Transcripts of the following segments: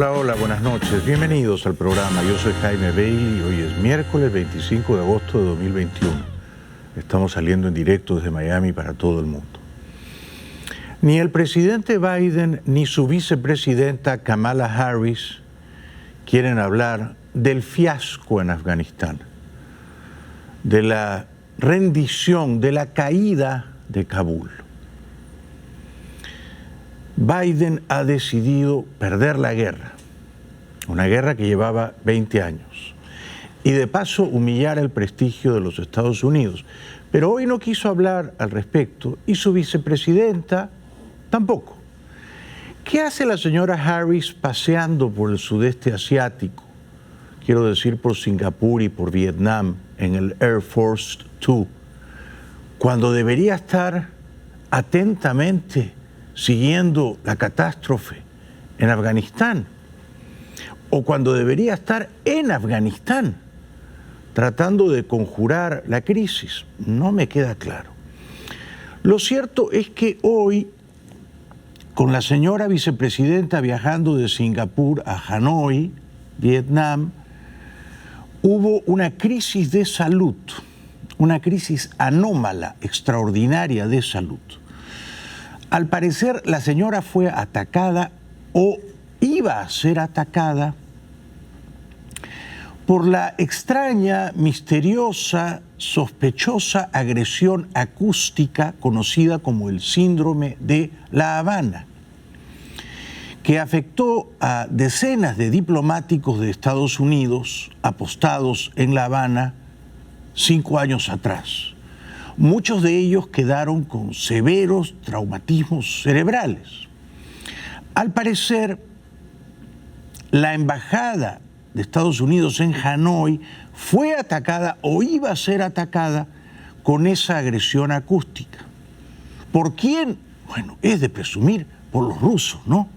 Hola, hola, buenas noches. Bienvenidos al programa. Yo soy Jaime Bailey y hoy es miércoles 25 de agosto de 2021. Estamos saliendo en directo desde Miami para todo el mundo. Ni el presidente Biden ni su vicepresidenta Kamala Harris quieren hablar del fiasco en Afganistán, de la rendición, de la caída de Kabul. Biden ha decidido perder la guerra, una guerra que llevaba 20 años, y de paso humillar el prestigio de los Estados Unidos. Pero hoy no quiso hablar al respecto y su vicepresidenta tampoco. ¿Qué hace la señora Harris paseando por el sudeste asiático? Quiero decir por Singapur y por Vietnam en el Air Force 2, cuando debería estar atentamente siguiendo la catástrofe en Afganistán, o cuando debería estar en Afganistán tratando de conjurar la crisis? No me queda claro. Lo cierto es que hoy, con la señora vicepresidenta viajando de Singapur a Hanoi, Vietnam, hubo una crisis de salud, una crisis anómala, extraordinaria de salud. Al parecer, la señora fue atacada o iba a ser atacada por la extraña, misteriosa, sospechosa agresión acústica conocida como el síndrome de La Habana, que afectó a decenas de diplomáticos de Estados Unidos apostados en La Habana 5 años atrás. Muchos de ellos quedaron con severos traumatismos cerebrales. Al parecer, la embajada de Estados Unidos en Hanoi fue atacada o iba a ser atacada con esa agresión acústica. ¿Por quién? Bueno, es de presumir por los rusos, ¿no?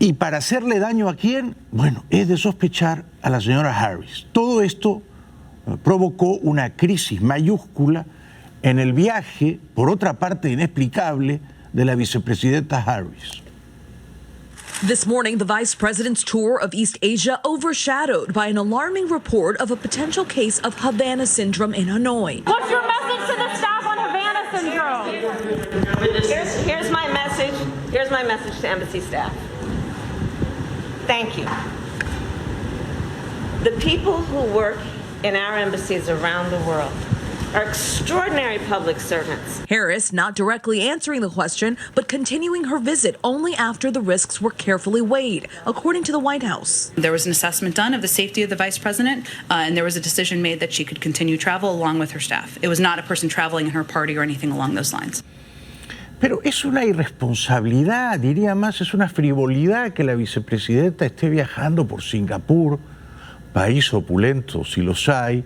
¿Y para hacerle daño a quién? Bueno, es de sospechar a la señora Harris. Todo esto provocó una crisis mayúscula en el viaje, por otra parte inexplicable, de la vicepresidenta Harris. This morning, the vice president's tour of East Asia overshadowed by an alarming report of a potential case of Havana syndrome in Hanoi. What's your message to the staff on Havana syndrome? Here's my message. Here's my message to embassy staff. Thank you. The people who work in our embassies around the world are extraordinary public servants. Harris not directly answering the question, but continuing her visit only after the risks were carefully weighed, according to the White House. There was an assessment done of the safety of the vice president, and there was a decision made that she could continue travel along with her staff. It was not a person traveling in her party or anything along those lines. Pero es una irresponsabilidad, diría más, es una frivolidad que la vicepresidenta esté viajando por Singapur, país opulento si los hay,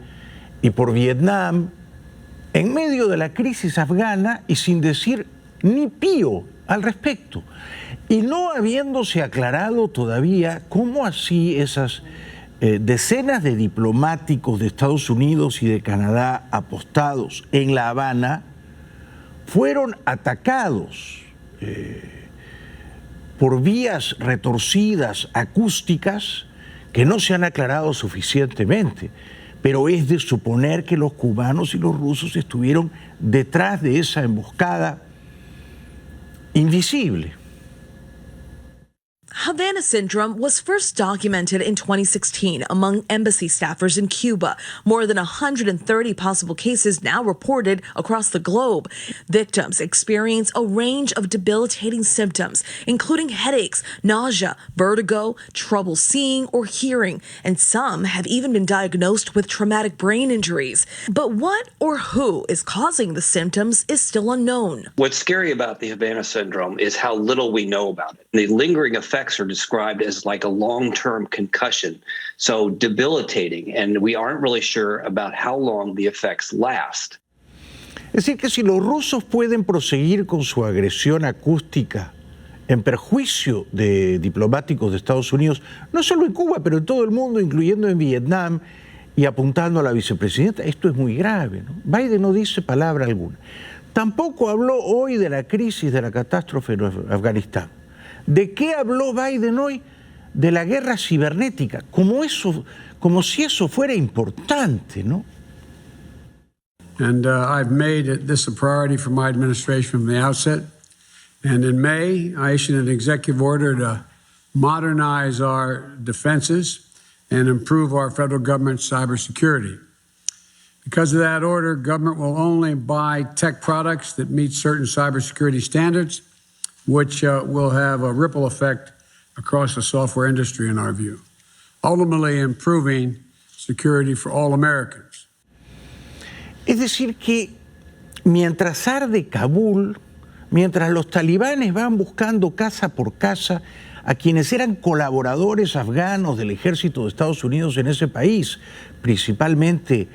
y por Vietnam, en medio de la crisis afgana y sin decir ni pío al respecto, y no habiéndose aclarado todavía cómo así esas decenas de diplomáticos de Estados Unidos y de Canadá apostados en La Habana fueron atacados por vías retorcidas, acústicas, que no se han aclarado suficientemente, pero es de suponer que los cubanos y los rusos estuvieron detrás de esa emboscada invisible. Havana syndrome was first documented in 2016 among embassy staffers in Cuba. More than 130 possible cases now reported across the globe. Victims experience a range of debilitating symptoms, including headaches, nausea, vertigo, trouble seeing or hearing, and some have even been diagnosed with traumatic brain injuries. But what or who is causing the symptoms is still unknown. What's scary about the Havana syndrome is how little we know about it. The lingering effects are described as like a long-term concussion, so debilitating, and we aren't really sure about how long the effects last. Es decir, que si los rusos pueden proseguir con su agresión acústica en perjuicio de diplomáticos de Estados Unidos, no solo en Cuba, pero en todo el mundo, incluyendo en Vietnam, y apuntando a la vicepresidenta, esto es muy grave, ¿no? Biden no dice palabra alguna. Tampoco habló hoy de la crisis, de la catástrofe en Afganistán. ¿De qué habló Biden hoy? de la guerra cibernética, como si eso fuera importante, ¿no? And I've made this a priority for my administration from the outset. And in May, I issued an executive order to modernize our defenses and improve our federal government's cybersecurity. Because of that order, government will only buy tech products that meet certain cybersecurity standards, which will have a ripple effect across the software industry, in our view, ultimately improving security for all Americans. Es decir que mientras arde Kabul, mientras los talibanes van buscando casa por casa a quienes eran colaboradores afganos del ejército de Estados Unidos en ese país, principalmente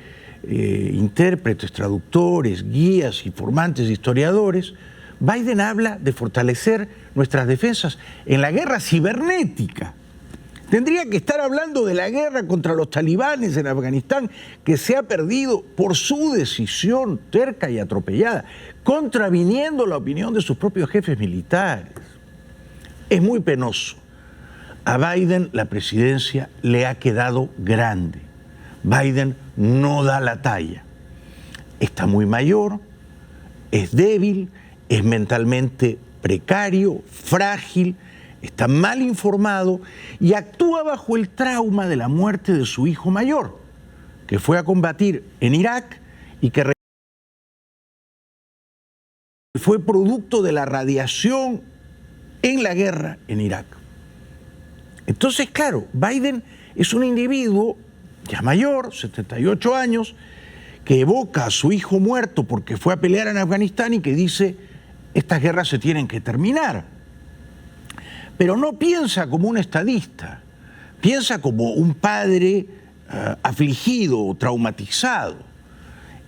intérpretes, traductores, guías, informantes, historiadores, Biden habla de fortalecer nuestras defensas en la guerra cibernética. Tendría que estar hablando de la guerra contra los talibanes en Afganistán, que se ha perdido por su decisión terca y atropellada, contraviniendo la opinión de sus propios jefes militares. Es muy penoso. A Biden la presidencia le ha quedado grande. Biden no da la talla. Está muy mayor, es débil, es mentalmente precario, frágil, está mal informado y actúa bajo el trauma de la muerte de su hijo mayor, que fue a combatir en Irak y que fue producto de la radiación en la guerra en Irak. Entonces, claro, Biden es un individuo ya mayor, 78 años, que evoca a su hijo muerto porque fue a pelear en Afganistán y que dice, estas guerras se tienen que terminar. Pero no piensa como un estadista, piensa como un padre afligido, traumatizado.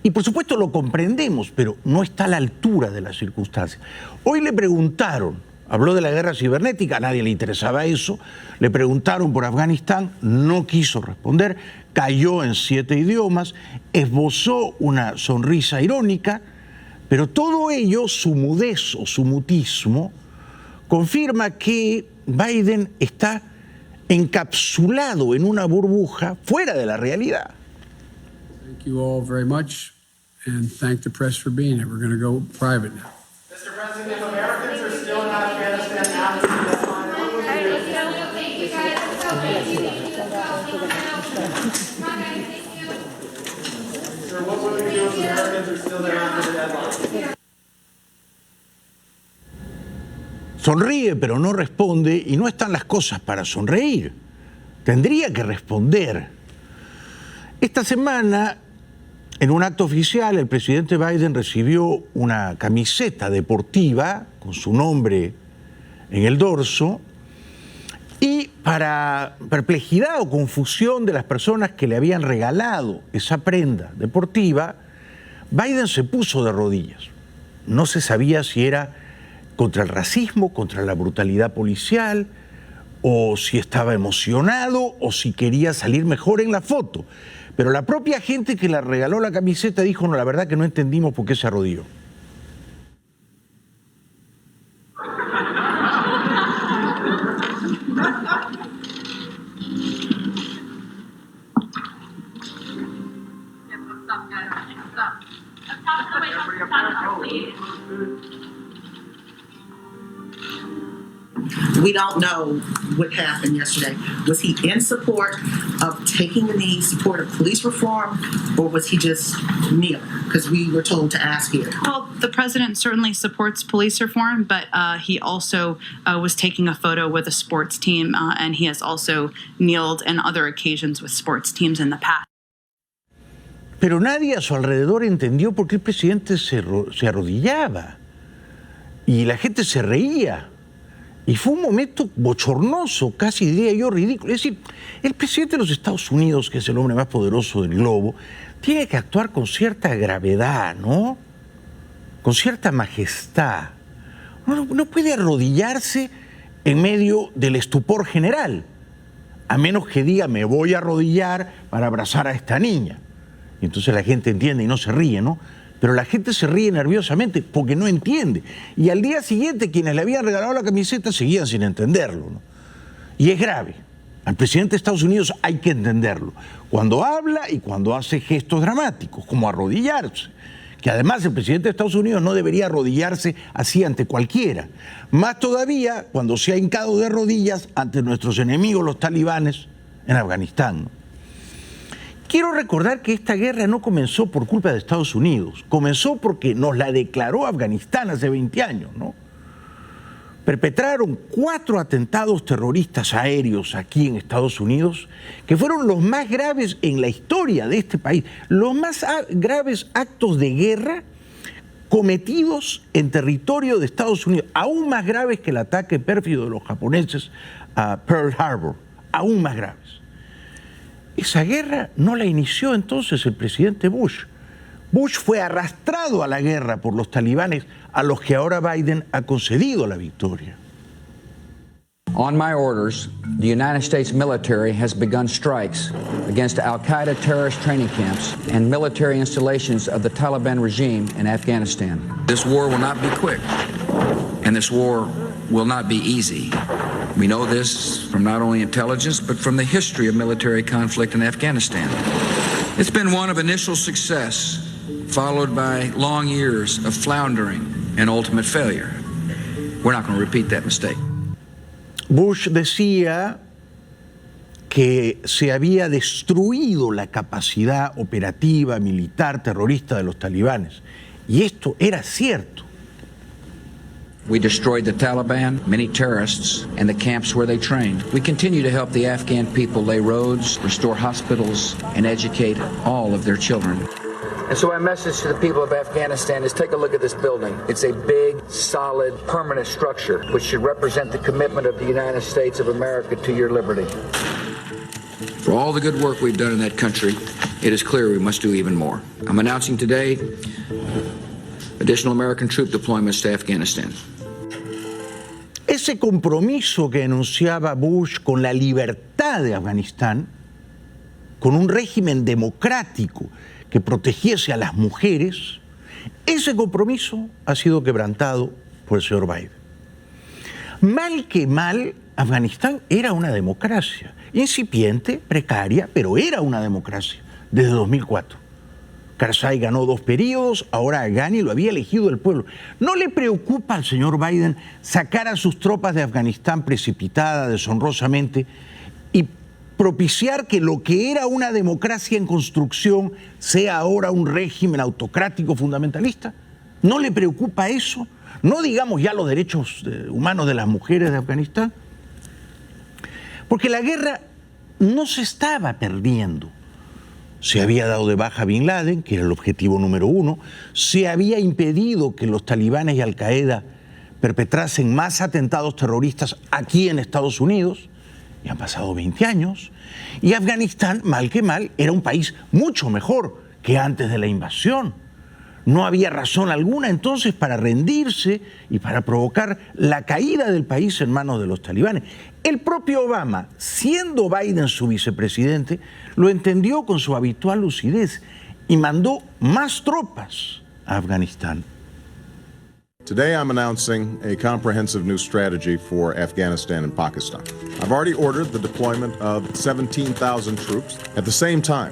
Y por supuesto lo comprendemos, pero no está a la altura de las circunstancias. Hoy le preguntaron, habló de la guerra cibernética, a nadie le interesaba eso, le preguntaron por Afganistán, no quiso responder, cayó en 7 idiomas, esbozó una sonrisa irónica, pero todo ello, su mudez o su mutismo, confirma que Biden está encapsulado en una burbuja fuera de la realidad. Thank you all very much, and thank the press for being here. We're going to go private now. Mr. President, if Americans are still in Afghanistan after the deadline, what will you do? Sir, what will you do if Americans are still there after the deadline? Sonríe, pero no responde, y no están las cosas para sonreír. Tendría que responder. Esta semana, en un acto oficial, el presidente Biden recibió una camiseta deportiva con su nombre en el dorso y, para perplejidad o confusión de las personas que le habían regalado esa prenda deportiva, Biden se puso de rodillas. No se sabía si era contra el racismo, contra la brutalidad policial, o si estaba emocionado, o si quería salir mejor en la foto. Pero la propia gente que le regaló la camiseta dijo, no, la verdad que no entendimos por qué se arrodilló. We don't know what happened yesterday. Was he in support of taking the knee, support of police reform, or was he just kneeling? Because we were told to ask here. Well, the president certainly supports police reform, but he also was taking a photo with a sports team, and he has also kneeled on other occasions with sports teams in the past. Pero nadie a su alrededor entendió por qué el presidente se arrodillaba. Y la gente se reía. Y fue un momento bochornoso, casi diría yo ridículo. Es decir, el presidente de los Estados Unidos, que es el hombre más poderoso del globo, tiene que actuar con cierta gravedad, ¿no? Con cierta majestad. No puede arrodillarse en medio del estupor general, a menos que diga, me voy a arrodillar para abrazar a esta niña. Y entonces la gente entiende y no se ríe, ¿no? Pero la gente se ríe nerviosamente porque no entiende. Y al día siguiente quienes le habían regalado la camiseta seguían sin entenderlo, ¿no? Y es grave. Al presidente de Estados Unidos hay que entenderlo cuando habla y cuando hace gestos dramáticos, como arrodillarse, que además el presidente de Estados Unidos no debería arrodillarse así ante cualquiera, más todavía cuando se ha hincado de rodillas ante nuestros enemigos los talibanes en Afganistán. Quiero recordar que esta guerra no comenzó por culpa de Estados Unidos, comenzó porque nos la declaró Afganistán hace 20 años, ¿no? Perpetraron 4 atentados terroristas aéreos aquí en Estados Unidos, que fueron los más graves en la historia de este país, los más graves actos de guerra cometidos en territorio de Estados Unidos, aún más graves que el ataque pérfido de los japoneses a Pearl Harbor, aún más graves. Esa guerra no la inició entonces el presidente Bush. Bush fue arrastrado a la guerra por los talibanes a los que ahora Biden ha concedido la victoria. On my orders, the United States military has begun strikes against al-Qaeda terrorist training camps and military installations of the Taliban regime in Afghanistan. This war will not be quick, and this war will not be easy. We know this from not only intelligence, but from the history of military conflict in Afghanistan. It's been one of initial success, followed by long years of floundering and ultimate failure. We're not going to repeat that mistake. Bush decía que se había destruido la capacidad operativa, militar, terrorista de los talibanes. Y esto era cierto. We destroyed the Taliban, many terrorists, and the camps where they trained. We continue to help the Afghan people lay roads, restore hospitals, and educate all of their children. And so my message to the people of Afghanistan is take a look at this building. It's a big, solid, permanent structure which should represent the commitment of the United States of America to your liberty. For all the good work we've done in that country, it is clear we must do even more. I'm announcing today additional American troop deployments to Afghanistan. Ese compromiso que anunciaba Bush con la libertad de Afganistán, con un régimen democrático que protegiese a las mujeres, ese compromiso ha sido quebrantado por el señor Biden. Mal que mal, Afganistán era una democracia, incipiente, precaria, pero era una democracia desde 2004. Karzai ganó 2 periodos, ahora Ghani lo había elegido el pueblo. ¿No le preocupa al señor Biden sacar a sus tropas de Afganistán precipitada, deshonrosamente, y propiciar que lo que era una democracia en construcción sea ahora un régimen autocrático fundamentalista? ¿No le preocupa eso? No digamos ya los derechos humanos de las mujeres de Afganistán. Porque la guerra no se estaba perdiendo. Se había dado de baja a Bin Laden, que era el objetivo número 1. Se había impedido que los talibanes y Al-Qaeda perpetrasen más atentados terroristas aquí en Estados Unidos. Y han pasado 20 años. Y Afganistán, mal que mal, era un país mucho mejor que antes de la invasión. No había razón alguna entonces para rendirse y para provocar la caída del país en manos de los talibanes. El propio Obama, siendo Biden su vicepresidente, lo entendió con su habitual lucidez y mandó más tropas a Afganistán. Today I'm announcing a comprehensive new strategy for Afghanistan and Pakistan. I've already ordered the deployment of 17,000 troops. At the same time,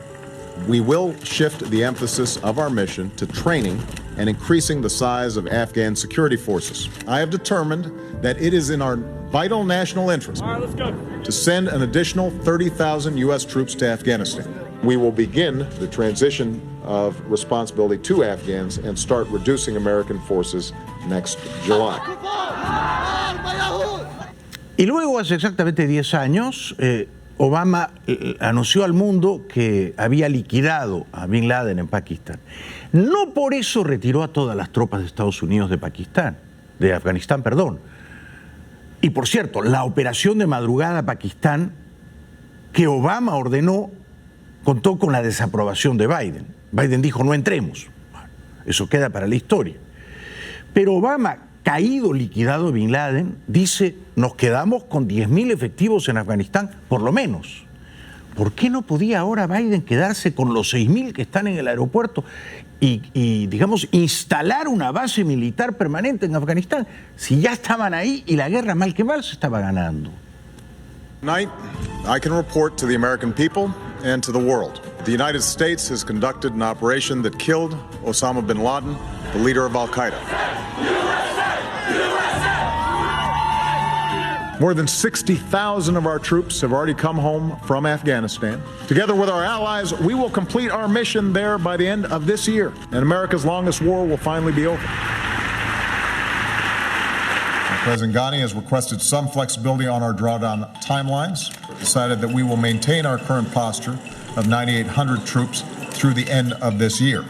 we will shift the emphasis of our mission to training and increasing the size of Afghan security forces. I have determined that it is in our vital national interest to send an additional 30,000 U.S. troops to Afghanistan. We will begin the transition of responsibility to Afghans and start reducing American forces next July. Y luego, hace exactamente 10 años, Obama anunció al mundo que había liquidado a Bin Laden en Pakistán. No por eso retiró a todas las tropas de Estados Unidos de Afganistán, perdón. Y por cierto, la operación de madrugada a Pakistán que Obama ordenó contó con la desaprobación de Biden. Biden dijo, no entremos. Bueno, eso queda para la historia. Pero Obama, caído, liquidado Bin Laden, dice, nos quedamos con 10.000 efectivos en Afganistán, por lo menos. ¿Por qué no podía ahora Biden quedarse con los 6.000 que están en el aeropuerto y, digamos, instalar una base militar permanente en Afganistán, si ya estaban ahí y la guerra, mal que mal, se estaba ganando? Tonight, I can report to the American people and to the world. The United States has conducted an operation that killed Osama bin Laden, the leader of Al-Qaeda. More than 60,000 of our troops have already come home from Afghanistan. Together with our allies, we will complete our mission there by the end of this year, and America's longest war will finally be over. President Ghani has requested some flexibility on our drawdown timelines, decided that we will maintain our current posture of 9,800 troops through the end of this year.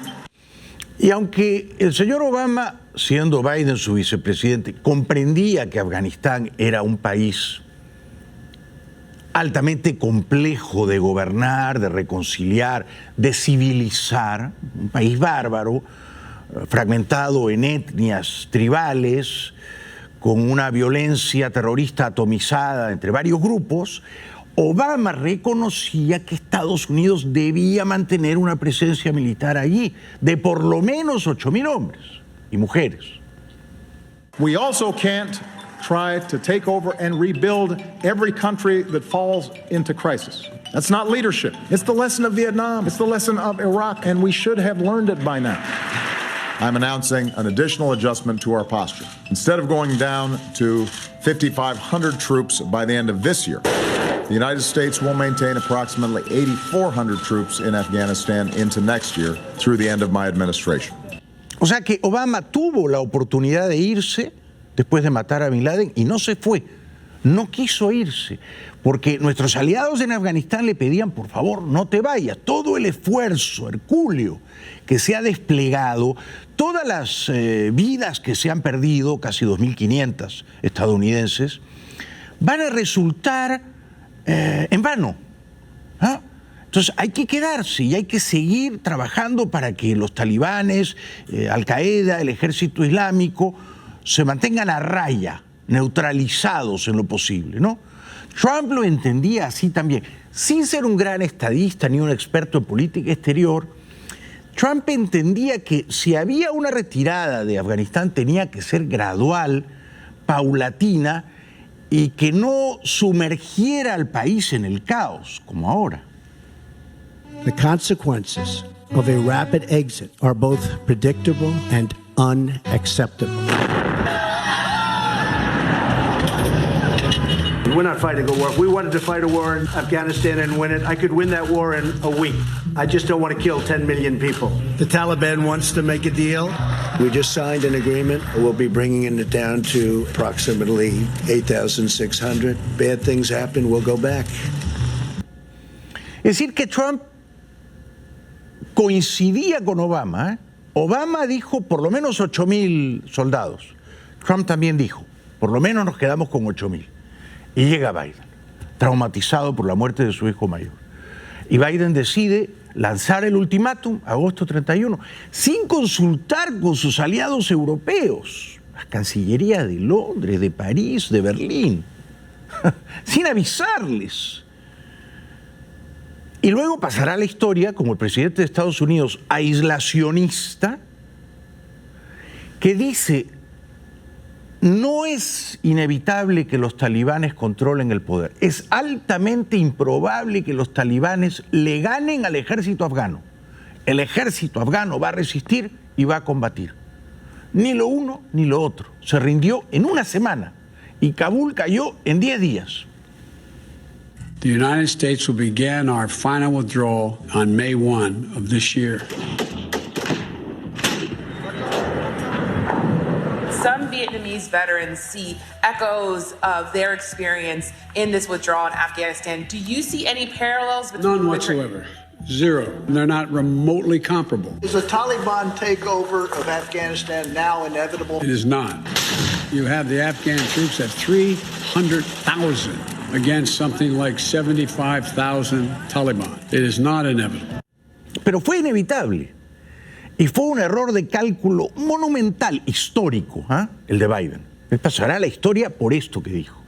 Y aunque el señor Obama, siendo Biden su vicepresidente, comprendía que Afganistán era un país altamente complejo de gobernar, de reconciliar, de civilizar, un país bárbaro, fragmentado en etnias tribales, con una violencia terrorista atomizada entre varios grupos, Obama reconocía que Estados Unidos debía mantener una presencia militar allí de por lo menos 8,000 hombres y mujeres. We also can't try to take over and rebuild every country that falls into crisis. That's not leadership. It's the lesson of Vietnam. It's the lesson of Iraq, and we should have learned it by now. I'm announcing an additional adjustment to our posture. Instead of going down to 5,500 troops by the end of this year, the United States will maintain approximately 8,400 troops in Afghanistan into next year through the end of my administration. O sea que Obama tuvo la oportunidad de irse después de matar a Bin Laden y no se fue. No quiso irse, porque nuestros aliados en Afganistán le pedían, por favor, no te vayas. Todo el esfuerzo hercúleo que se ha desplegado, todas las vidas que se han perdido, casi 2.500 estadounidenses, van a resultar en vano. ¿Ah? Entonces hay que quedarse y hay que seguir trabajando para que los talibanes, Al-Qaeda, el ejército islámico, se mantengan a raya, neutralizados en lo posible, ¿no? Trump lo entendía así también. Sin ser un gran estadista ni un experto en política exterior, Trump entendía que si había una retirada de Afganistán tenía que ser gradual, paulatina y que no sumergiera al país en el caos, como ahora. The consequences of a rapid exit are both predictable and unacceptable. We're not fighting a war. If we wanted to fight a war in Afghanistan and win it, I could win that war in a week. I just don't want to kill 10 million people. The Taliban wants to make a deal. We just signed an agreement. We'll be bringing it down to approximately 8,600. Bad things happen, we'll go back. Es decir, que Trump coincidía con Obama. Obama dijo por lo menos 8,000 soldados. Trump también dijo, por lo menos nos quedamos con 8,000. Y llega Biden, traumatizado por la muerte de su hijo mayor. Y Biden decide lanzar el ultimátum, agosto 31, sin consultar con sus aliados europeos, las cancillerías de Londres, de París, de Berlín, sin avisarles. Y luego pasará la historia como el presidente de Estados Unidos aislacionista, que dice: no es inevitable que los talibanes controlen el poder. Es altamente improbable que los talibanes le ganen al ejército afgano. El ejército afgano va a resistir y va a combatir. Ni lo uno ni lo otro. Se rindió en una semana y Kabul cayó en 10 días. The United States will begin our final withdrawal on May 1 of this year. Some Vietnamese veterans see echoes of their experience in this withdrawal in Afghanistan. Do you see any parallels between None whatsoever. Zero. They're not remotely comparable. Is the Taliban takeover of Afghanistan now inevitable? It is not. You have the Afghan troops at 300,000 against something like 75,000 Taliban. It is not inevitable. Pero fue inevitable. Y fue un error de cálculo monumental, histórico, el de Biden. Él pasará a la historia por esto que dijo.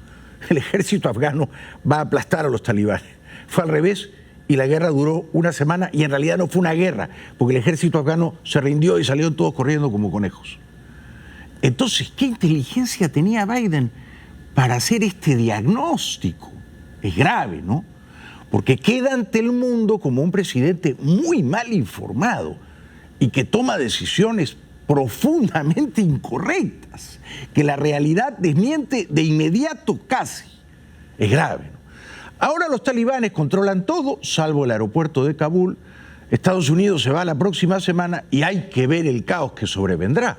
El ejército afgano va a aplastar a los talibanes. Fue al revés y la guerra duró una semana y en realidad no fue una guerra, porque el ejército afgano se rindió y salieron todos corriendo como conejos. Entonces, ¿qué inteligencia tenía Biden para hacer este diagnóstico? Es grave, ¿no? porque queda ante el mundo como un presidente muy mal informado y que toma decisiones profundamente incorrectas, que la realidad desmiente de inmediato casi. Es grave, ¿no? Ahora los talibanes controlan todo, salvo el aeropuerto de Kabul. Estados Unidos se va la próxima semana y hay que ver el caos que sobrevendrá.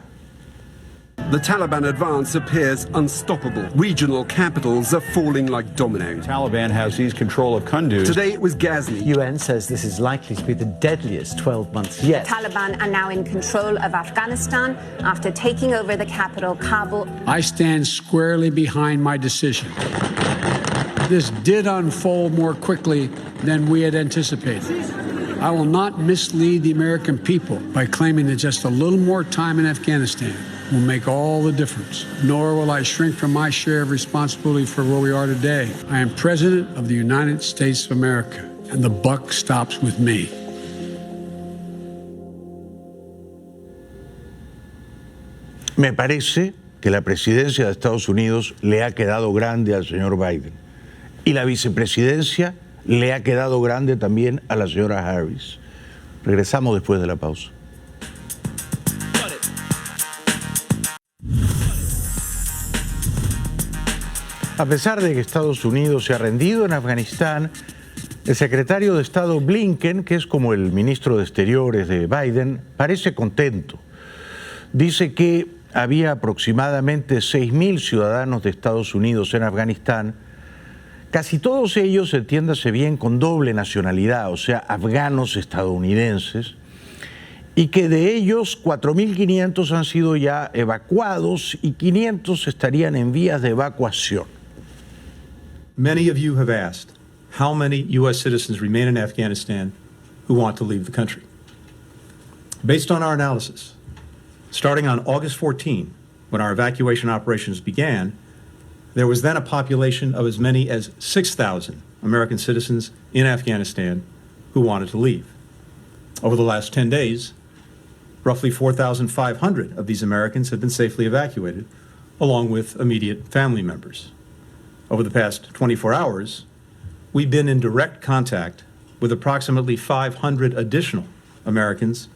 The Taliban advance appears unstoppable. Regional capitals are falling like dominoes. The Taliban has seized control of Kunduz. Today it was Ghazni. UN says this is likely to be the deadliest 12 months yet. The Taliban are now in control of Afghanistan after taking over the capital, Kabul. I stand squarely behind my decision. This did unfold more quickly than we had anticipated. I will not mislead the American people by claiming that just a little more time in Afghanistan will make all the difference, nor will I shrink from my share of responsibility for where we are today. I am President of the United States of America, and the buck stops with me. Me parece que la presidencia de Estados Unidos le ha quedado grande al señor Biden y la vicepresidencia le ha quedado grande también a la señora Harris. Regresamos después de la pausa. A pesar de que Estados Unidos se ha rendido en Afganistán, el secretario de Estado Blinken, que es como el ministro de Exteriores de Biden, parece contento. Dice que había aproximadamente 6.000 ciudadanos de Estados Unidos en Afganistán, casi todos ellos, entiéndase bien, con doble nacionalidad, o sea, afganos estadounidenses, y que de ellos 4.500 han sido ya evacuados y 500 estarían en vías de evacuación. Many of you have asked how many U.S. citizens remain in Afghanistan who want to leave the country. Based on our analysis, starting on August 14, when our evacuation operations began, there was then a population of as many as 6,000 American citizens in Afghanistan who wanted to leave. Over the last 10 days, roughly 4,500 of these Americans have been safely evacuated, along with immediate family members. Over the past 24 hours, we've been in direct contact with approximately 500 additional Americans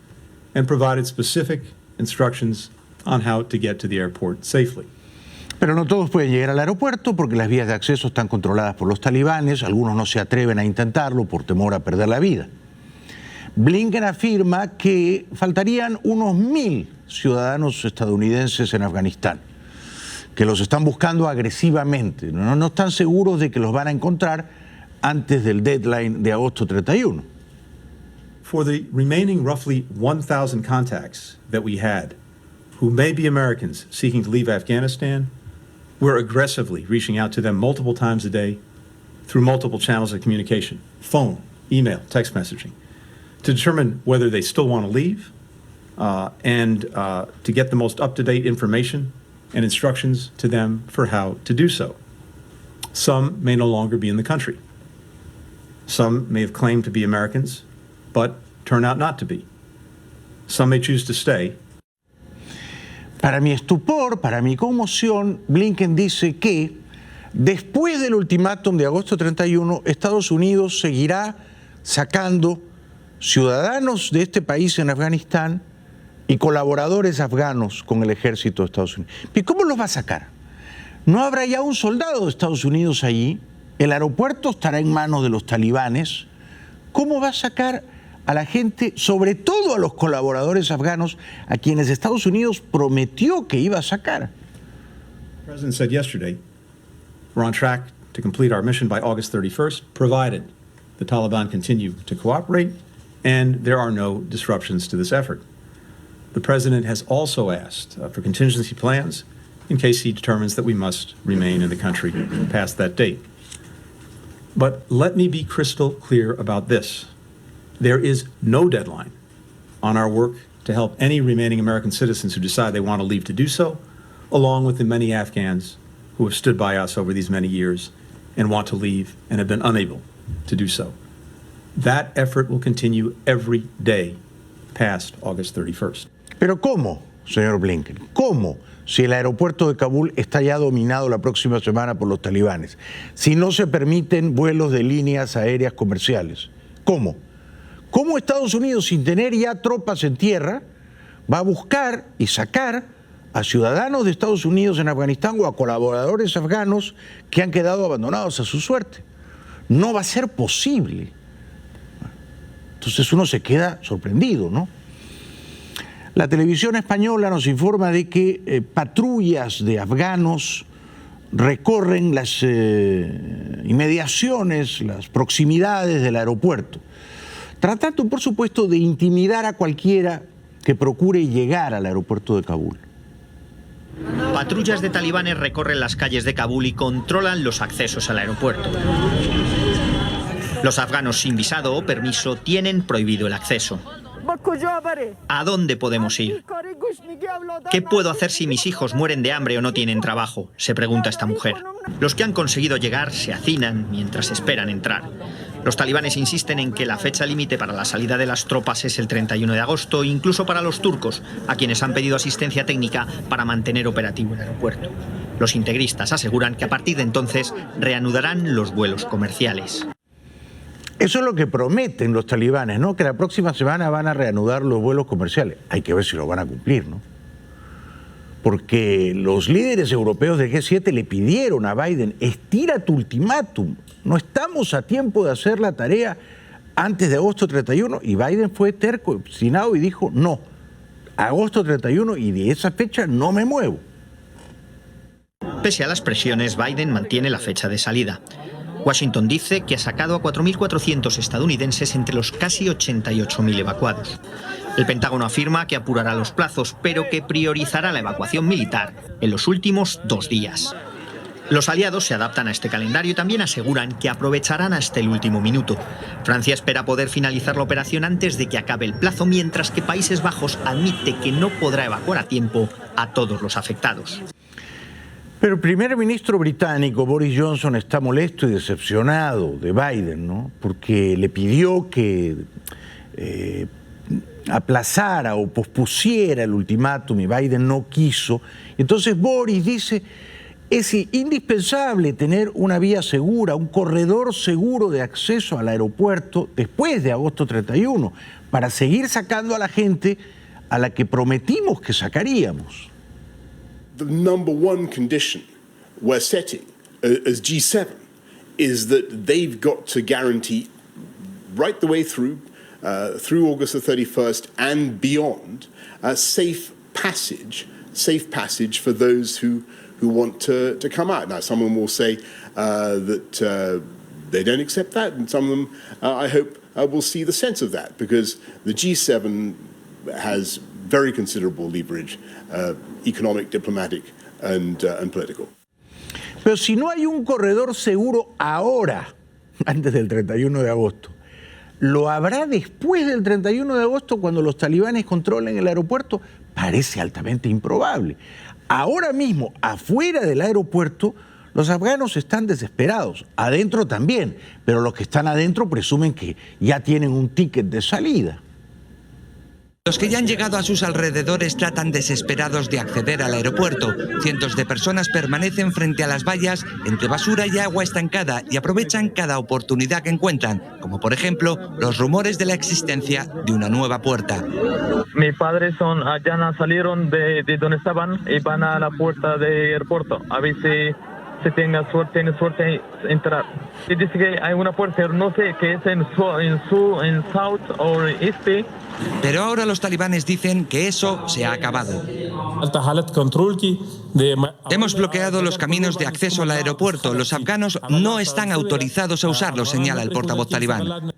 and provided specific instructions on how to get to the airport safely. Pero no todos pueden llegar al aeropuerto porque las vías de acceso están controladas por los talibanes, algunos no se atreven a intentarlo por temor a perder la vida. Blinken afirma que faltarían unos 1.000 ciudadanos estadounidenses en Afganistán, que los están buscando agresivamente, no están seguros de que los van a encontrar antes del deadline de agosto 31. For the remaining roughly 1,000 contacts that we had, who may be Americans seeking to leave Afghanistan, we're aggressively reaching out to them multiple times a day through multiple channels of communication, phone, email, text messaging, to determine whether they still want to leave and to get the most up-to-date information and instructions to them for how to do so. Some may no longer be in the country. Some may have claimed to be Americans, but turn out not to be. Some may choose to stay. Para mi estupor, para mi conmoción, Blinken dice que después del ultimátum de agosto 31, Estados Unidos seguirá sacando ciudadanos de este país en Afganistán y colaboradores afganos con el ejército de Estados Unidos. ¿Y cómo los va a sacar? ¿No habrá ya un soldado de Estados Unidos allí? ¿El aeropuerto estará en manos de los talibanes? ¿Cómo va a sacar a la gente, sobre todo a los colaboradores afganos, a quienes Estados Unidos prometió que iba a sacar? The President said yesterday, we're on track to complete our mission by August 31st, provided the Taliban continue to cooperate and there are no disruptions to this effort. The President has also asked for contingency plans in case he determines that we must remain in the country past that date. But let me be crystal clear about this. There is no deadline on our work to help any remaining American citizens who decide they want to leave to do so, along with the many Afghans who have stood by us over these many years and want to leave and have been unable to do so. That effort will continue every day past August 31st. Pero ¿cómo, señor Blinken? ¿Cómo si el aeropuerto de Kabul está ya dominado la próxima semana por los talibanes, si no se permiten vuelos de líneas aéreas comerciales? ¿Cómo? ¿Cómo Estados Unidos, sin tener ya tropas en tierra, va a buscar y sacar a ciudadanos de Estados Unidos en Afganistán o a colaboradores afganos que han quedado abandonados a su suerte? No va a ser posible. Entonces uno se queda sorprendido, ¿no? La televisión española nos informa de que patrullas de afganos recorren las inmediaciones, las proximidades del aeropuerto, tratando, por supuesto, de intimidar a cualquiera que procure llegar al aeropuerto de Kabul. Patrullas de talibanes recorren las calles de Kabul y controlan los accesos al aeropuerto. Los afganos sin visado o permiso tienen prohibido el acceso. ¿A dónde podemos ir? ¿Qué puedo hacer si mis hijos mueren de hambre o no tienen trabajo?, se pregunta esta mujer. Los que han conseguido llegar se hacinan mientras esperan entrar. Los talibanes insisten en que la fecha límite para la salida de las tropas es el 31 de agosto, incluso para los turcos, a quienes han pedido asistencia técnica para mantener operativo el aeropuerto. Los integristas aseguran que a partir de entonces reanudarán los vuelos comerciales. Eso es lo que prometen los talibanes, ¿no? Que la próxima semana van a reanudar los vuelos comerciales. Hay que ver si lo van a cumplir, ¿no? Porque los líderes europeos del G7 le pidieron a Biden: estira tu ultimátum, no estamos a tiempo de hacer la tarea antes de agosto 31, y Biden fue terco, obstinado y dijo: no, agosto 31 y de esa fecha no me muevo. Pese a las presiones, Biden mantiene la fecha de salida. Washington dice que ha sacado a 4.400 estadounidenses entre los casi 88.000 evacuados. El Pentágono afirma que apurará los plazos, pero que priorizará la evacuación militar en los últimos 2 días. Los aliados se adaptan a este calendario y también aseguran que aprovecharán hasta el último minuto. Francia espera poder finalizar la operación antes de que acabe el plazo, mientras que Países Bajos admite que no podrá evacuar a tiempo a todos los afectados. Pero el primer ministro británico, Boris Johnson, está molesto y decepcionado de Biden, ¿no? Porque le pidió que aplazara o pospusiera el ultimátum y Biden no quiso. Entonces Boris dice: es indispensable tener una vía segura, un corredor seguro de acceso al aeropuerto después de agosto 31, para seguir sacando a la gente a la que prometimos que sacaríamos. The number one condition we're setting as G7 is that they've got to guarantee right the way through August the 31st and beyond safe passage for those who want to come out. Now, someone will say that they don't accept that, and some of them, I hope, will see the sense of that, because the G7 has very considerable leverage, economic, diplomatic, and political. Pero si no hay un corredor seguro ahora, antes del 31 de agosto, ¿lo habrá después del 31 de agosto cuando los talibanes controlen el aeropuerto? Parece altamente improbable. Ahora mismo, afuera del aeropuerto, los afganos están desesperados, adentro también, pero los que están adentro presumen que ya tienen un ticket de salida. Los que ya han llegado a sus alrededores tratan desesperados de acceder al aeropuerto. Cientos de personas permanecen frente a las vallas entre basura y agua estancada y aprovechan cada oportunidad que encuentran, como por ejemplo los rumores de la existencia de una nueva puerta. Mis padres ya salieron de donde estaban y van a la puerta del aeropuerto a ver si tiene suerte de entrar. Y dice que hay una puerta, no sé qué es en South o Este. Pero ahora los talibanes dicen que eso se ha acabado. Hemos bloqueado los caminos de acceso al aeropuerto. Los afganos no están autorizados a usarlos, señala el portavoz talibán.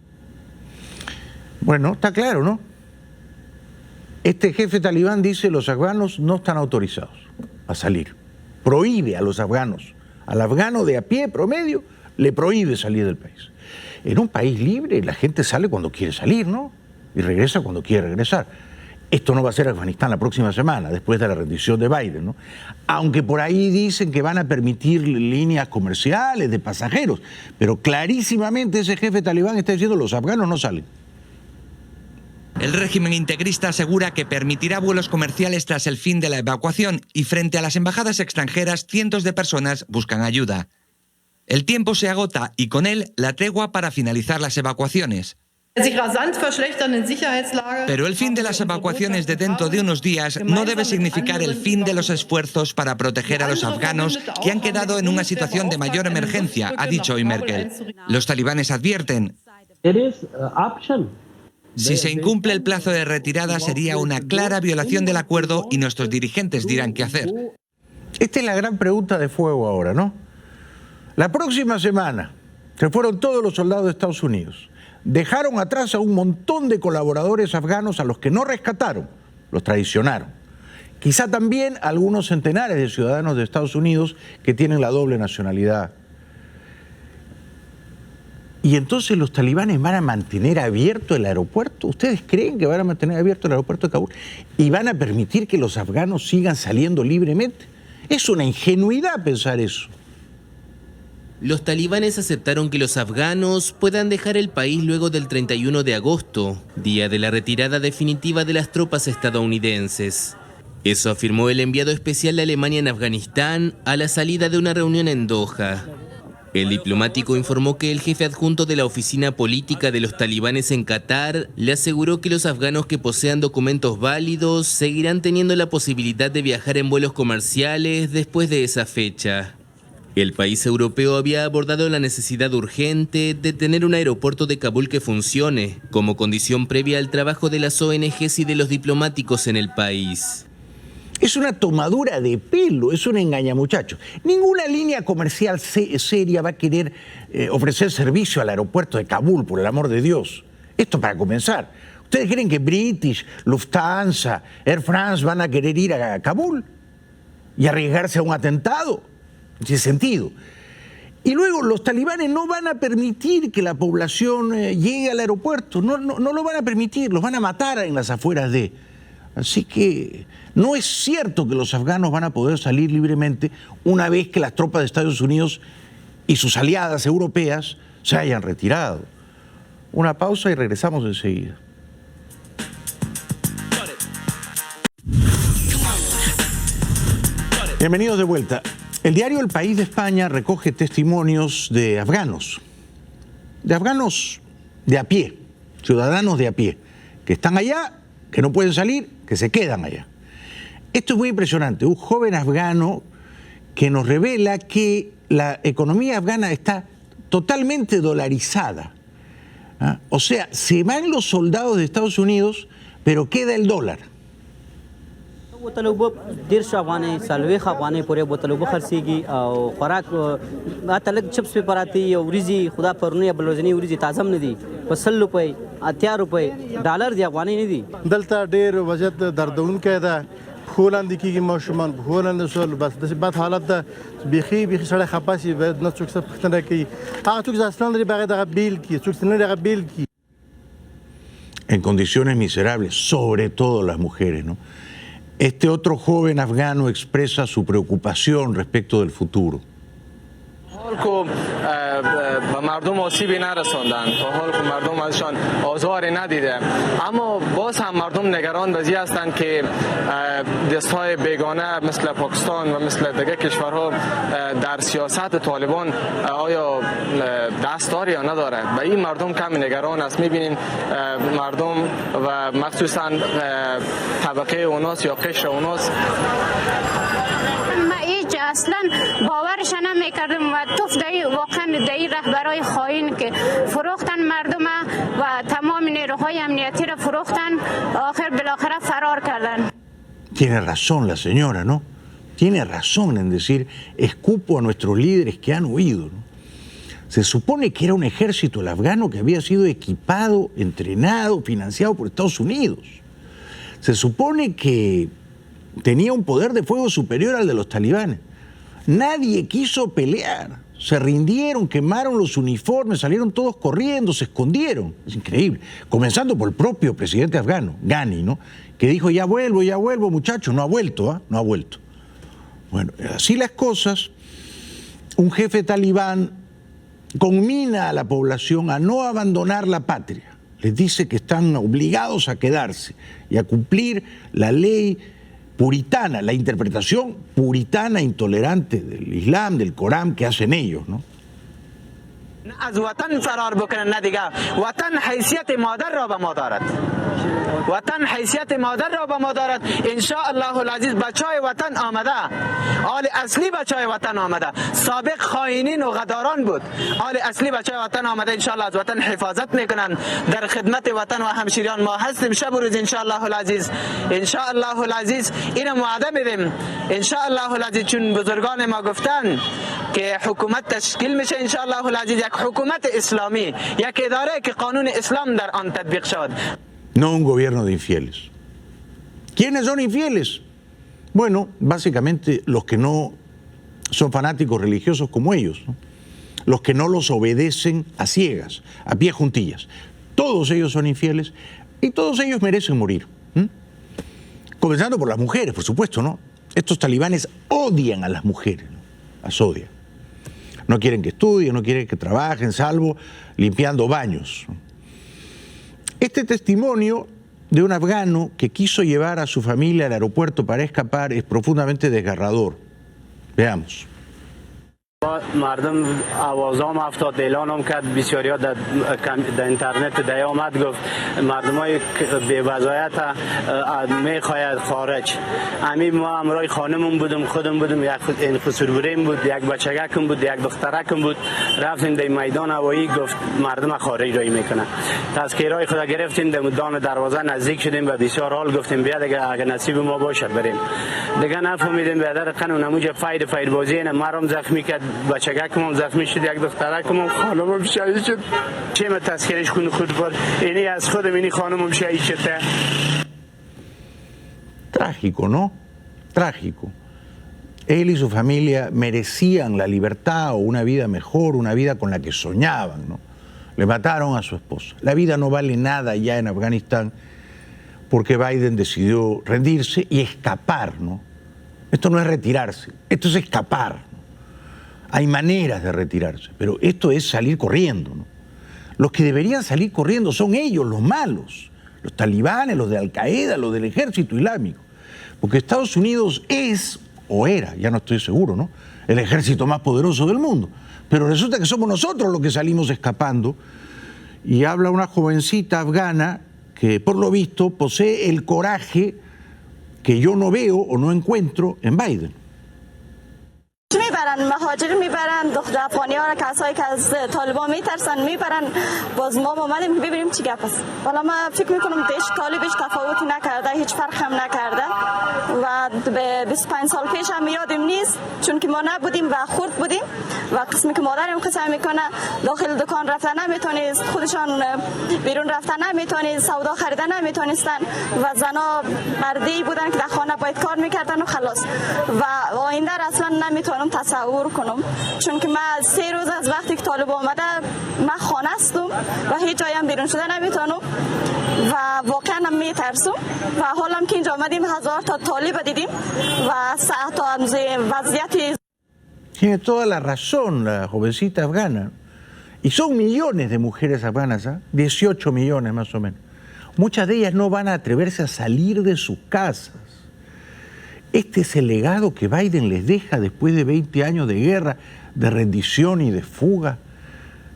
Bueno, está claro, ¿no? Este jefe talibán dice: los afganos no están autorizados a salir. Prohíbe a los afganos, al afgano de a pie promedio, le prohíbe salir del país. En un país libre la gente sale cuando quiere salir, ¿no? Y regresa cuando quiere regresar. Esto no va a ser Afganistán la próxima semana, después de la rendición de Biden, ¿no? Aunque por ahí dicen que van a permitir líneas comerciales de pasajeros, pero clarísimamente ese jefe talibán está diciendo: los afganos no salen. El régimen integrista asegura que permitirá vuelos comerciales tras el fin de la evacuación y frente a las embajadas extranjeras cientos de personas buscan ayuda. El tiempo se agota y con él la tregua para finalizar las evacuaciones. Pero el fin de las evacuaciones de dentro de unos días no debe significar el fin de los esfuerzos para proteger a los afganos que han quedado en una situación de mayor emergencia, ha dicho hoy Merkel. Los talibanes advierten: si se incumple el plazo de retirada sería una clara violación del acuerdo y nuestros dirigentes dirán qué hacer. Esta es la gran pregunta de fuego ahora, ¿no? La próxima semana se fueron todos los soldados de Estados Unidos. Dejaron atrás a un montón de colaboradores afganos a los que no rescataron, los traicionaron. Quizá también a algunos centenares de ciudadanos de Estados Unidos que tienen la doble nacionalidad. ¿Y entonces los talibanes van a mantener abierto el aeropuerto? ¿Ustedes creen que van a mantener abierto el aeropuerto de Kabul? ¿Y van a permitir que los afganos sigan saliendo libremente? Es una ingenuidad pensar eso. Los talibanes aceptaron que los afganos puedan dejar el país luego del 31 de agosto, día de la retirada definitiva de las tropas estadounidenses. Eso afirmó el enviado especial de Alemania en Afganistán a la salida de una reunión en Doha. El diplomático informó que el jefe adjunto de la oficina política de los talibanes en Qatar le aseguró que los afganos que posean documentos válidos seguirán teniendo la posibilidad de viajar en vuelos comerciales después de esa fecha. El país europeo había abordado la necesidad urgente de tener un aeropuerto de Kabul que funcione, como condición previa al trabajo de las ONGs y de los diplomáticos en el país. Es una tomadura de pelo, es un engañamuchachos. Ninguna línea comercial seria va a querer ofrecer servicio al aeropuerto de Kabul, por el amor de Dios. Esto para comenzar. ¿Ustedes creen que British, Lufthansa, Air France van a querer ir a Kabul y arriesgarse a un atentado? En ese sentido. Y luego los talibanes no van a permitir que la población llegue al aeropuerto, no lo van a permitir, los van a matar en las afueras de... Así que no es cierto que los afganos van a poder salir libremente una vez que las tropas de Estados Unidos y sus aliadas europeas se hayan retirado. Una pausa y regresamos enseguida. Bienvenidos de vuelta. El diario El País de España recoge testimonios de afganos de a pie, ciudadanos de a pie, que están allá, que no pueden salir, que se quedan allá. Esto es muy impresionante. Un joven afgano que nos revela que la economía afgana está totalmente dolarizada. ¿Ah? O sea, se van los soldados de Estados Unidos, pero queda el dólar. بوتلوب دیر شغوانه سلويخ افغاني پورې بوتلوب خرسيږي او خوراک اتلک چپس په پراتی او وريزي خدا پرونی بلوزنی وريزي تازم نه دي په 100 روپے 80 روپے ډالر دی افغاني نه دي دلته ډیر وجد دردونکې ده خولند کیږي ماشومان خولند سول بس د بد حالت ده بيخي سره خپاسي نه څوک څه پښتنه کوي هغه څوک ځاسلان لري بغیر د بیل کی څوک نه لري بیل کی En condiciones miserables, sobre todo las mujeres, ¿no? Este otro joven afgano expresa su preocupación respecto del futuro. به مردم آسیبی نرساندن تا حال که مردم ازشان آزاری ندیده اما باز هم مردم نگران وضعی هستند که دستهای بیگانه مثل پاکستان و مثل دیگر کشورها در سیاست طالبان آیا دست داره یا نداره و این مردم کمی نگران است. میبینیم مردم و مخصوصا طبقه اوناس یا قشر اوناس اصلا باورش نمیکردم و توف دایی واقعا دایی رهبرای خائن که فروختن مردم و تمام نیروهای امنیتی را فروختن آخر بالاخره فرار کردن. Tiene razón la señora, ¿no? Tiene razón en decir escupo a nuestros líderes que han huido, ¿no? Se supone que era un ejército el afgano que había sido equipado, entrenado, financiado por Estados Unidos. Se supone que tenía un poder de fuego superior al de los talibanes. Nadie quiso pelear, se rindieron, quemaron los uniformes, salieron todos corriendo, se escondieron. Es increíble. Comenzando por el propio presidente afgano, Ghani, ¿no? Que dijo, ya vuelvo, muchachos. No ha vuelto, ¿eh? No ha vuelto. Bueno, así las cosas, un jefe talibán conmina a la población a no abandonar la patria. les dice que están obligados a quedarse y a cumplir la ley puritana, la interpretación puritana intolerante del Islam, del Corán que hacen ellos, ¿no? از وطن فرار بکنن نه دیگه وطن حیثیت مادر را به ما دارد وطن حیثیت مادر را به ما دارد ان شاء الله العزیز بچهای وطن آمده آل اصلی بچهای وطن آمده سابق خائنین و غداران بود آل اصلی بچهای وطن آمده ان شاء الله از وطن حفاظت میکنن در خدمت وطن و همشیریان ما هستیم شب و روز ان شاء الله العزیز ان شاء الله العزیز اینو وعده میدیم ان شاء الله العزیز چون بزرگان ما گفتن که حکومت تشکیل میشه ان شاء الله العزیز یک حکومت اسلامی یک اداره که قانون اسلام در آن تطبیق شود. No un gobierno de infieles. ¿Quiénes son infieles? Bueno, básicamente los que no son fanáticos religiosos como ellos, ¿no? Los que no los obedecen a ciegas, a pie juntillas. Todos ellos son infieles y todos ellos merecen morir. Comenzando por las mujeres, por supuesto, ¿no? Estos talibanes odian a las mujeres, ¿no? Las odian. No quieren que estudien, no quieren que trabajen, salvo limpiando baños. Este testimonio de un afgano que quiso llevar a su familia al aeropuerto para escapar es profundamente desgarrador. Veamos. مردم آوازام افتاد اعلانم کرد بسیاریا در اینترنت در آمد گفت مردمای بی وضعیت میخواید خارج امی ما همراه خانمم بودم خودم بودم یک خسروریم بود یک بچگکم بود یک دخترکم بود رفتیم در میدان هوایی گفت مردم خارج رای میکنه تذکرهای خدا گرفتیم در میدان دروازه نزدیک شدیم و بسیار حال گفتیم بیا دیگه اگه نصیب ما باشه بریم دیگه نفهمیدیم بیادر قانون نموجه فاید بازی اینه مرام زخمی کرد بچگکم زخمی شد یک دخترکم خانمم شهید شد چه ما تذکرش کنه خود بر اینی از خودم اینی خانمم شهید شده. Trágico, ¿no? Trágico. Él y su familia merecían la libertad o una vida mejor, una vida con la que soñaban, ¿no? Le mataron a su esposa. La vida no vale nada ya en Afganistán porque Biden decidió rendirse y escapar, ¿no? Esto no es retirarse, esto es escapar, ¿no? Hay maneras de retirarse, pero esto es salir corriendo, ¿no? Los que deberían salir corriendo son ellos, los malos, los talibanes, los de Al-Qaeda, los del ejército islámico. Porque Estados Unidos es, o era, ya no estoy seguro, ¿no?, el ejército más poderoso del mundo. Pero resulta que somos nosotros los que salimos escapando. Y habla una jovencita afgana que, por lo visto, posee el coraje que yo no veo o no encuentro en Biden. میبرن مهاجر میبرن دختر افغانی ها کسایی که از طالبان میترسن میبرن باز ما اومدیم ببینیم چی گپ است والا من فکر میکنم دیش طالبش تفاوتی نکرده هیچ فرق هم نکرده و به 25 سال پیش هم یادم نیست چون که ما نبودیم و خرد بودیم و قسمی که مادرم قسم میکنه داخل دکان رفتن نمیتونست خودشان بیرون رفتن نمیتونست سودا خریدن نمیتونستن و زنا مردی بودن که در خانه باید کار میکردن و خلاص و آینده اصلا نمیتونم تصور کنم چون که من 3 روز از وقتی که طالب آمده من خانه هستم و هیچ جایی هم بیرون شده نمیتونم و واقعا هم میترسم و حالا که اینجا آمدیم 1000 تا طالب دیدیم و ساعت وضعیت. Tiene toda la razón la jovencita afgana. Y son millones de mujeres afganas, ¿eh? 18 millones más o menos. Muchas de ellas no van a atreverse a salir de sus casas. Este es el legado que Biden les deja después de 20 años de guerra, de rendición y de fuga.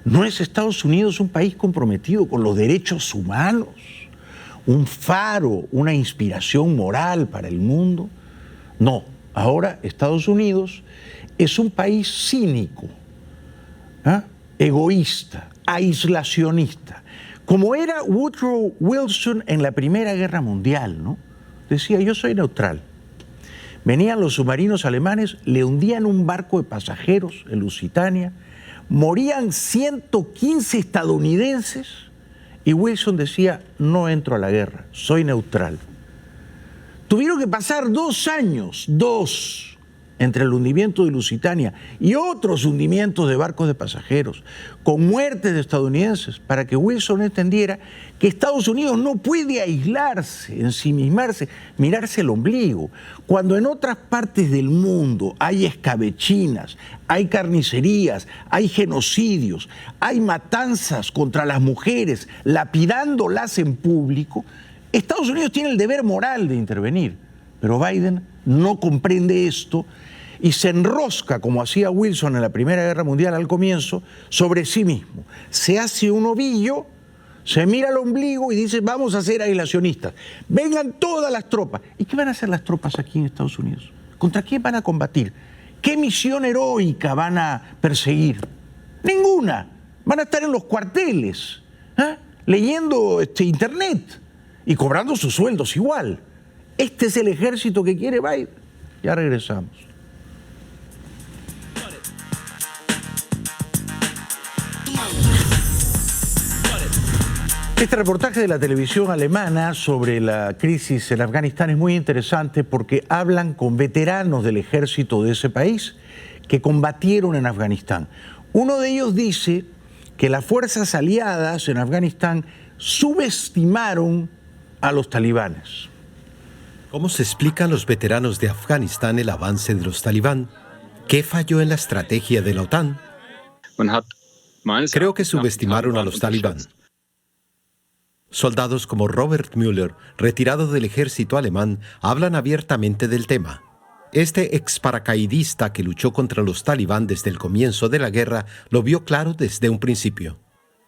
¿No es Estados Unidos un país comprometido con los derechos humanos? ¿Un faro, una inspiración moral para el mundo? No, ahora Estados Unidos es un país cínico, ¿eh?, egoísta, aislacionista, como era Woodrow Wilson en la Primera Guerra Mundial, ¿no? Decía, yo soy neutral. Venían los submarinos alemanes, le hundían un barco de pasajeros en Lusitania, morían 115 estadounidenses y Wilson decía, no entro a la guerra, soy neutral. Tuvieron que pasar 2 años, entre el hundimiento de Lusitania y otros hundimientos de barcos de pasajeros, con muertes de estadounidenses, para que Wilson entendiera que Estados Unidos no puede aislarse, ensimismarse, mirarse el ombligo. Cuando en otras partes del mundo hay escabechinas, hay carnicerías, hay genocidios, hay matanzas contra las mujeres, lapidándolas en público, Estados Unidos tiene el deber moral de intervenir. Pero Biden no comprende esto y se enrosca, como hacía Wilson en la Primera Guerra Mundial al comienzo, sobre sí mismo. Se hace un ovillo, se mira el ombligo y dice, vamos a ser aislacionistas. Vengan todas las tropas. ¿Y qué van a hacer las tropas aquí en Estados Unidos? ¿Contra quién van a combatir? ¿Qué misión heroica van a perseguir? Ninguna. Van a estar en los cuarteles, leyendo internet y cobrando sus sueldos igual. Este es el ejército que quiere Biden. Ya regresamos. Este reportaje de la televisión alemana sobre la crisis en Afganistán es muy interesante porque hablan con veteranos del ejército de ese país que combatieron en Afganistán. Uno de ellos dice que las fuerzas aliadas en Afganistán subestimaron a los talibanes. ¿Cómo se explican los veteranos de Afganistán el avance de los talibán? ¿Qué falló en la estrategia de la OTAN? Creo que subestimaron a los talibán. Soldados como Robert Müller, retirado del ejército alemán, hablan abiertamente del tema. Este ex paracaidista que luchó contra los talibán desde el comienzo de la guerra lo vio claro desde un principio.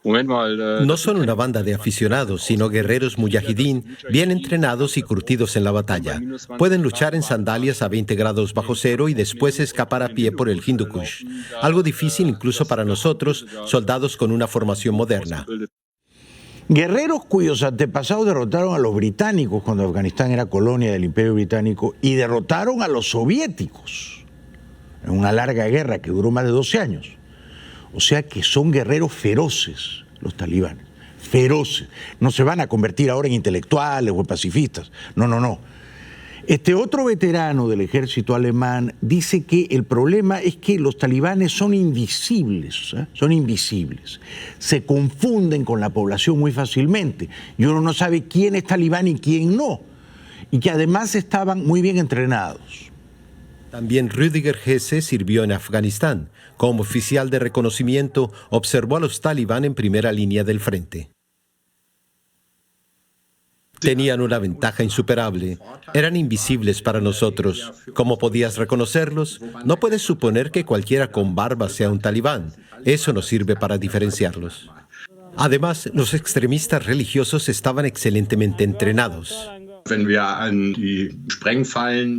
No son una banda de aficionados, sino guerreros mujahidín, bien entrenados y curtidos en la batalla. Pueden luchar en sandalias a 20 grados bajo cero y después escapar a pie por el Hindu Kush. Algo difícil incluso para nosotros, soldados con una formación moderna. Guerreros cuyos antepasados derrotaron a los británicos cuando Afganistán era colonia del Imperio Británico y derrotaron a los soviéticos en una larga guerra que duró más de 12 años. O sea que son guerreros feroces los talibanes, feroces. No se van a convertir ahora en intelectuales o en pacifistas. No. Este otro veterano del ejército alemán dice que el problema es que los talibanes son invisibles, son invisibles. Se confunden con la población muy fácilmente y uno no sabe quién es talibán y quién no. Y que además estaban muy bien entrenados. También Rüdiger Hesse sirvió en Afganistán. Como oficial de reconocimiento, observó a los talibán en primera línea del frente. Tenían una ventaja insuperable. Eran invisibles para nosotros. ¿Cómo podías reconocerlos? No puedes suponer que cualquiera con barba sea un talibán. Eso no sirve para diferenciarlos. Además, los extremistas religiosos estaban excelentemente entrenados.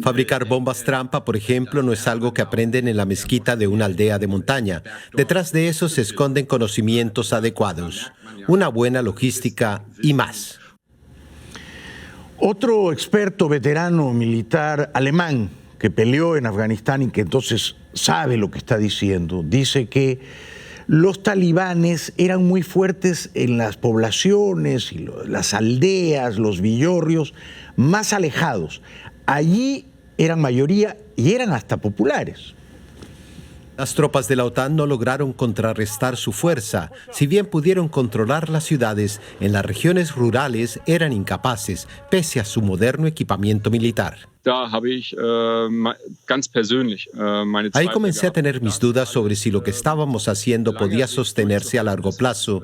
Fabricar bombas trampa, por ejemplo, no es algo que aprenden en la mezquita de una aldea de montaña. Detrás de eso se esconden conocimientos adecuados, una buena logística y más. Otro experto veterano militar alemán que peleó en Afganistán y que entonces sabe lo que está diciendo, dice que los talibanes eran muy fuertes en las poblaciones y las aldeas, los villorrios más alejados. Allí eran mayoría y eran hasta populares. Las tropas de la OTAN no lograron contrarrestar su fuerza. Si bien pudieron controlar las ciudades, en las regiones rurales eran incapaces, pese a su moderno equipamiento militar. Ahí comencé a tener mis dudas sobre si lo que estábamos haciendo podía sostenerse a largo plazo,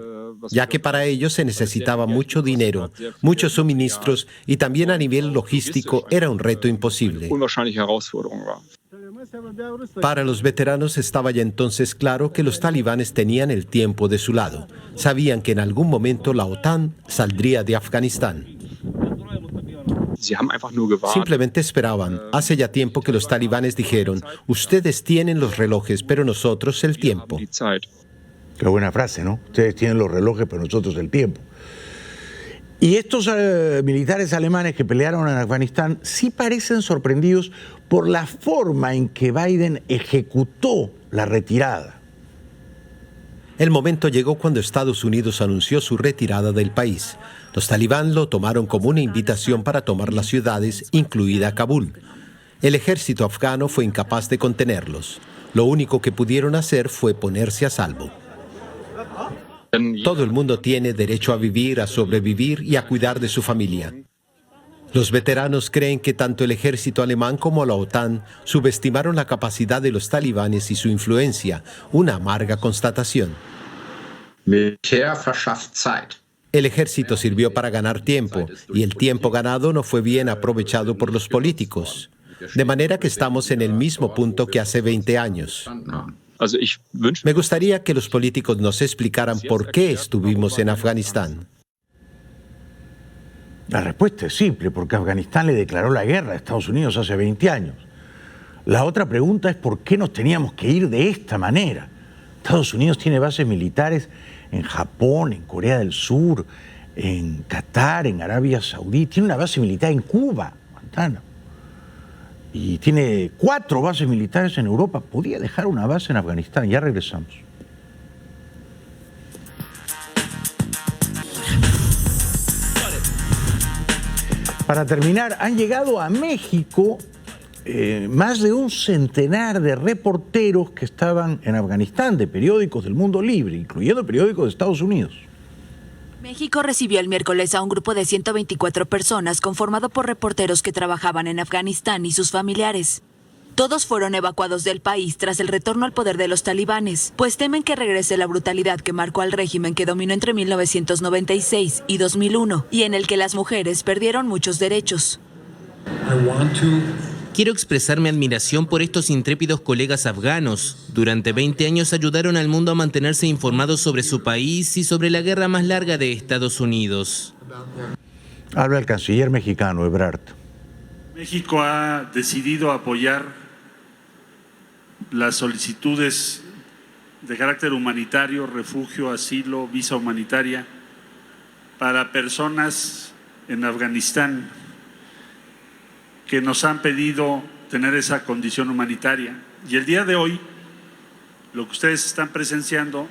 ya que para ello se necesitaba mucho dinero, muchos suministros y también a nivel logístico era un reto imposible. Para los veteranos estaba ya entonces claro que los talibanes tenían el tiempo de su lado. Sabían que en algún momento la OTAN saldría de Afganistán. Simplemente esperaban. Hace ya tiempo que los talibanes dijeron, ustedes tienen los relojes, pero nosotros el tiempo. Qué buena frase, ¿no? Ustedes tienen los relojes, pero nosotros el tiempo. Y estos militares alemanes que pelearon en Afganistán sí parecen sorprendidos por la forma en que Biden ejecutó la retirada. El momento llegó cuando Estados Unidos anunció su retirada del país. Los talibán lo tomaron como una invitación para tomar las ciudades, incluida Kabul. El ejército afgano fue incapaz de contenerlos. Lo único que pudieron hacer fue ponerse a salvo. Todo el mundo tiene derecho a vivir, a sobrevivir y a cuidar de su familia. Los veteranos creen que tanto el ejército alemán como la OTAN subestimaron la capacidad de los talibanes y su influencia, una amarga constatación. El ejército sirvió para ganar tiempo, y el tiempo ganado no fue bien aprovechado por los políticos. De manera que estamos en el mismo punto que hace 20 años. Me gustaría que los políticos nos explicaran por qué estuvimos en Afganistán. La respuesta es simple, porque Afganistán le declaró la guerra a Estados Unidos hace 20 años. La otra pregunta es por qué nos teníamos que ir de esta manera. Estados Unidos tiene bases militares en Japón, en Corea del Sur, en Qatar, en Arabia Saudí. Tiene una base militar en Cuba, Guantánamo. Y tiene 4 bases militares en Europa. Podía dejar una base en Afganistán. Ya regresamos. Para terminar, han llegado a México más de un centenar de reporteros que estaban en Afganistán, de periódicos del mundo libre, incluyendo periódicos de Estados Unidos. México recibió el miércoles a un grupo de 124 personas conformado por reporteros que trabajaban en Afganistán y sus familiares. Todos fueron evacuados del país tras el retorno al poder de los talibanes, pues temen que regrese la brutalidad que marcó al régimen que dominó entre 1996 y 2001 y en el que las mujeres perdieron muchos derechos. Quiero expresar mi admiración por estos intrépidos colegas afganos. Durante 20 años ayudaron al mundo a mantenerse informados sobre su país y sobre la guerra más larga de Estados Unidos. Habla el canciller mexicano, Ebrard. México ha decidido apoyar las solicitudes de carácter humanitario, refugio, asilo, visa humanitaria para personas en Afganistán que nos han pedido tener esa condición humanitaria. Y el día de hoy, lo que ustedes están presenciando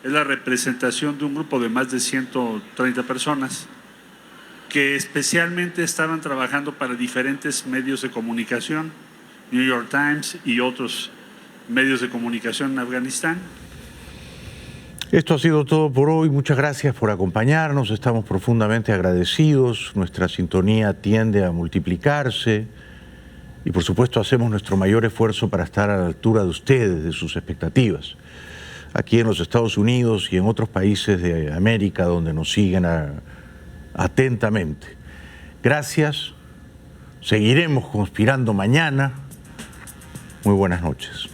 es la representación de un grupo de más de 130 personas que especialmente estaban trabajando para diferentes medios de comunicación, New York Times y otros medios de comunicación en Afganistán. Esto ha sido todo por hoy. Muchas gracias por acompañarnos. Estamos profundamente agradecidos. Nuestra sintonía tiende a multiplicarse y, por supuesto, hacemos nuestro mayor esfuerzo para estar a la altura de ustedes, de sus expectativas, aquí en los Estados Unidos y en otros países de América donde nos siguen atentamente. Gracias. Seguiremos conspirando mañana. Muy buenas noches.